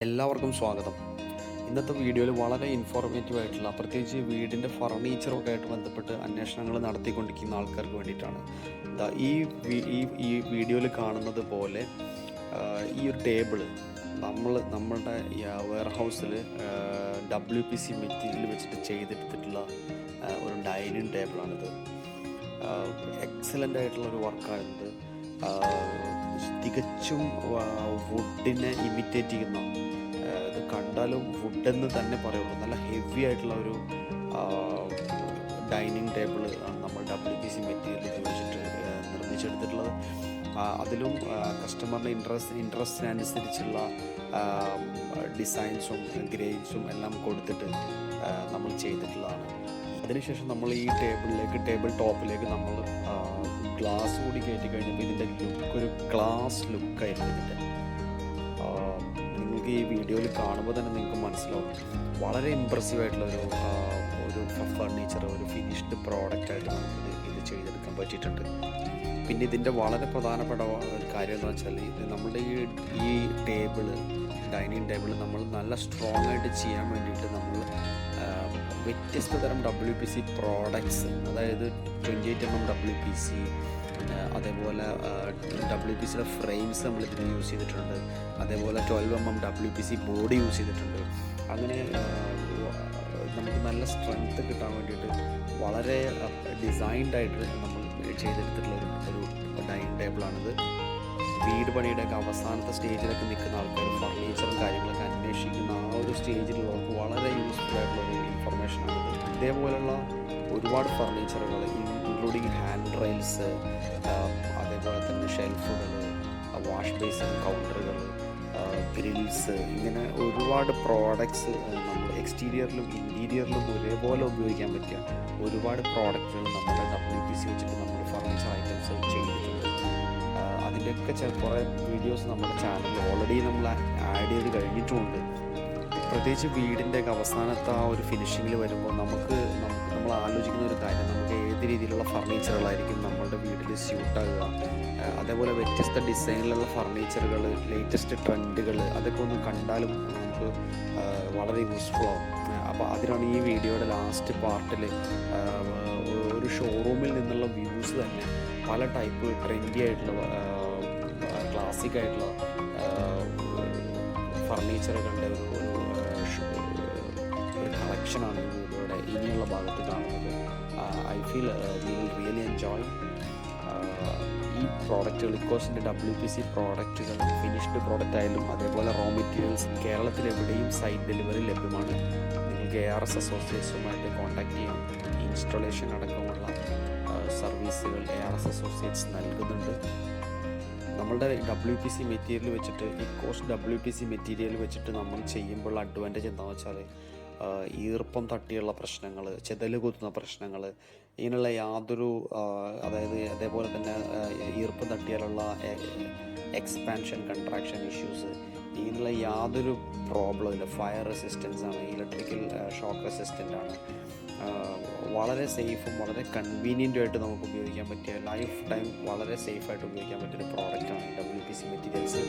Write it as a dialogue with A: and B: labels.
A: എല്ലാവർക്കും സ്വാഗതം. ഇന്നത്തെ വീഡിയോയിൽ വളരെ ഇൻഫോർമേറ്റീവ് ആയിട്ടുള്ള, പ്രത്യേകിച്ച് വീടിൻ്റെ ഫർണിച്ചറൊക്കെ ആയിട്ട് ബന്ധപ്പെട്ട് അന്വേഷണങ്ങൾ നടത്തിക്കൊണ്ടിരിക്കുന്ന ആൾക്കാർക്ക് വേണ്ടിയിട്ടാണ്. ഈ വീഡിയോയിൽ കാണുന്നത് പോലെ ഈ ഒരു ടേബിള് നമ്മളുടെ വെയർഹൗസിൽ WPC മെറ്റീരിയൽ വെച്ചിട്ട് ചെയ്തെടുത്തിട്ടുള്ള ഒരു ഡൈനിങ് ടേബിളാണിത്. എക്സലൻ്റ് ആയിട്ടുള്ളൊരു വർക്കാണിത്. തികച്ചും വുഡിനെ ഇമിറ്റേറ്റ് ചെയ്യുന്ന, ഇത് കണ്ടാലും വുഡെന്ന് തന്നെ പറയുള്ളൂ, നല്ല ഹെവി ആയിട്ടുള്ള ഒരു ഡൈനിങ് ടേബിൾ ആണ് നമ്മൾ WPC മെറ്റീരിയൽ ഉപയോഗിച്ചിട്ട് നിർമ്മിച്ചെടുത്തിട്ടുള്ളത്. അതിലും കസ്റ്റമറിൻ്റെ ഇൻട്രസ്റ്റിനനുസരിച്ചുള്ള ഡിസൈൻസും ഗ്രേഡ്സും എല്ലാം കൊടുത്തിട്ട് നമ്മൾ ചെയ്തിട്ടുള്ളതാണ്. അതിനുശേഷം നമ്മൾ ഈ ടേബിൾ ടോപ്പിലേക്ക് നമ്മൾ ഗ്ലാസ് കൂടി കയറ്റി കഴിഞ്ഞപ്പോൾ ഇതിൻ്റെ ഒരു ക്ലാസ് ലുക്കായിരുന്നു ഇതിൻ്റെ. നിങ്ങൾക്ക് ഈ വീഡിയോയിൽ കാണുമ്പോൾ തന്നെ നിങ്ങൾക്ക് മനസ്സിലാവും, വളരെ ഇമ്പ്രസീവ് ആയിട്ടുള്ള ഒരു ഫർണിച്ചർ, ഒരു ഫിനിഷ്ഡ് പ്രോഡക്റ്റായിട്ട് നമുക്ക് ഇത് ചെയ്തെടുക്കാൻ പറ്റിയിട്ടുണ്ട്. പിന്നെ ഇതിൻ്റെ വളരെ പ്രധാനപ്പെട്ട ഒരു കാര്യം എന്ന് വെച്ചാൽ, നമ്മുടെ ഈ ഡൈനിങ് ടേബിൾ നമ്മൾ നല്ല സ്ട്രോങ് ആയിട്ട് ചെയ്യാൻ വേണ്ടിയിട്ട് നമ്മൾ വ്യത്യസ്ത തരം WPC പ്രോഡക്ട്സ്, അതായത് 28mm WPC, അതേപോലെ WPCയുടെ ഫ്രെയിംസ് നമ്മളിതിന് യൂസ് ചെയ്തിട്ടുണ്ട്. അതേപോലെ 12mm WPC ബോർഡ് യൂസ് ചെയ്തിട്ടുണ്ട്. അങ്ങനെ നമുക്ക് നല്ല സ്ട്രെങ്ത് കിട്ടാൻ വേണ്ടിയിട്ട് വളരെ ഡിസൈൻഡായിട്ട് നമ്മൾ ചെയ്തെടുത്തിട്ടുള്ള ഒരു ഡൈനിങ് ടേബിളാണിത്. വീട് പണിയുടെയൊക്കെ അവസാനത്തെ സ്റ്റേജിലൊക്കെ നിൽക്കുന്ന ആൾക്കാർ, ഫർണിച്ചറും കാര്യങ്ങളൊക്കെ അന്വേഷിക്കുന്ന ആ ഒരു സ്റ്റേജിലുള്ളവർക്ക് വളരെ യൂസ്ഫുൾ ആയിട്ടുള്ളൊരു ഇൻഫർമേഷനാണിത്. ഇതേപോലെയുള്ള ഒരുപാട് ഫർണിച്ചറുകൾ, ഇൻക്ലൂഡിങ് ഹാൻഡ് റെയിൽസ്, അതേപോലെ തന്നെ ഷെൽഫുകൾ, വാഷ് ബേസിൻ കൗണ്ടറുകൾ, ഗ്രിൽസ്, ഇങ്ങനെ ഒരുപാട് പ്രോഡക്ട്സ് നമ്മൾ എക്സ്റ്റീരിയറിലും ഇൻറ്റീരിയറിലും ഒരേപോലെ ഉപയോഗിക്കാൻ പറ്റിയ ഒരുപാട് പ്രോഡക്റ്റുകൾ നമ്മുടെ WPC വെച്ചിട്ട് നമ്മൾ ഫർണിച്ചർ ഐറ്റംസ് ചെയ്തിട്ടുണ്ട്. അതിൻ്റെയൊക്കെ കുറേ വീഡിയോസ് നമ്മുടെ ചാനലിൽ ഓൾറെഡി നമ്മൾ ആഡ് ചെയ്ത് കഴിഞ്ഞിട്ടുമുണ്ട്. പ്രത്യേകിച്ച് വീടിൻ്റെയൊക്കെ അവസാനത്തെ ആ ഒരു ഫിനിഷിങ്ങിൽ വരുമ്പോൾ നമ്മൾ ആലോചിക്കുന്ന ഒരു കാര്യം, നമുക്ക് ഏത് രീതിയിലുള്ള ഫർണിച്ചറുകളായിരിക്കും നമ്മളുടെ വീട്ടിൽ സ്യൂട്ടാകുക, അതേപോലെ വ്യത്യസ്ത ഡിസൈനിലുള്ള ഫർണിച്ചറുകൾ, ലേറ്റസ്റ്റ് ട്രെൻഡുകൾ, അതൊക്കെ ഒന്ന് കണ്ടാലും നമുക്ക് വളരെ യൂസ്ഫുൾ ആവും. അപ്പോൾ അതിനാണ് ഈ വീഡിയോയുടെ ലാസ്റ്റ് പാർട്ടിൽ ഒരു ഷോറൂമിൽ നിന്നുള്ള വ്യൂസ് തന്നെ പല ടൈപ്പ് ട്രെൻഡി ആയിട്ടുള്ള, ക്ലാസിക് ആയിട്ടുള്ള ഫർണിച്ചറുകളുടെ ഒരു കളക്ഷനാണ് ഈ വീഡിയോയുടെ ഇനിയുള്ള ഭാഗത്ത് കാണുന്നത്. I feel we will really enjoy ഈ പ്രോഡക്റ്റുകൾ. ഇക്കോസ്റ്റിൻ്റെ WPC പ്രോഡക്റ്റുകൾ, ഫിനിഷ്ഡ് പ്രോഡക്റ്റ് ആയാലും അതേപോലെ റോ മെറ്റീരിയൽസ് കേരളത്തിൽ എവിടെയും സൈറ്റ് ഡെലിവറി ലഭ്യമാണ്. നിങ്ങൾക്ക് ARS അസോസിയേറ്റ്സുമായിട്ട് കോൺടാക്ട് ചെയ്യാം. ഇൻസ്റ്റലേഷൻ അടക്കമുള്ള സർവീസുകൾ ARS Associates നൽകുന്നുണ്ട്. നമ്മളുടെ WPC മെറ്റീരിയൽ വെച്ചിട്ട്, ഇക്കോസ്റ്റ് WPC മെറ്റീരിയൽ വെച്ചിട്ട് നമ്മൾ ചെയ്യുമ്പോൾ അഡ്വാൻറ്റേജ് എന്താണെന്ന് വെച്ചാൽ, ഈർപ്പം തട്ടിയുള്ള പ്രശ്നങ്ങൾ, ചെതല് കുത്തുന്ന പ്രശ്നങ്ങൾ, ഇങ്ങനെയുള്ള യാതൊരു, അതായത് അതേപോലെ തന്നെ ഈർപ്പം തട്ടിയാലുള്ള എക്സ്പാൻഷൻ കൺട്രാക്ഷൻ ഇഷ്യൂസ്, ഇങ്ങനെയുള്ള യാതൊരു പ്രോബ്ലം ഇല്ല. ഫയർ റെസിസ്റ്റൻസ് ആണ്, ഇലക്ട്രിക്കൽ ഷോക്ക് റെസിസ്റ്റൻ്റ് ആണ്. വളരെ സേഫും വളരെ കൺവീനിയൻ്റും ആയിട്ട് നമുക്ക് ഉപയോഗിക്കാൻ പറ്റിയ, ലൈഫ് ടൈം വളരെ സേഫായിട്ട് ഉപയോഗിക്കാൻ പറ്റിയൊരു പ്രോഡക്റ്റാണ് WPC മെറ്റീരിയൽസ്.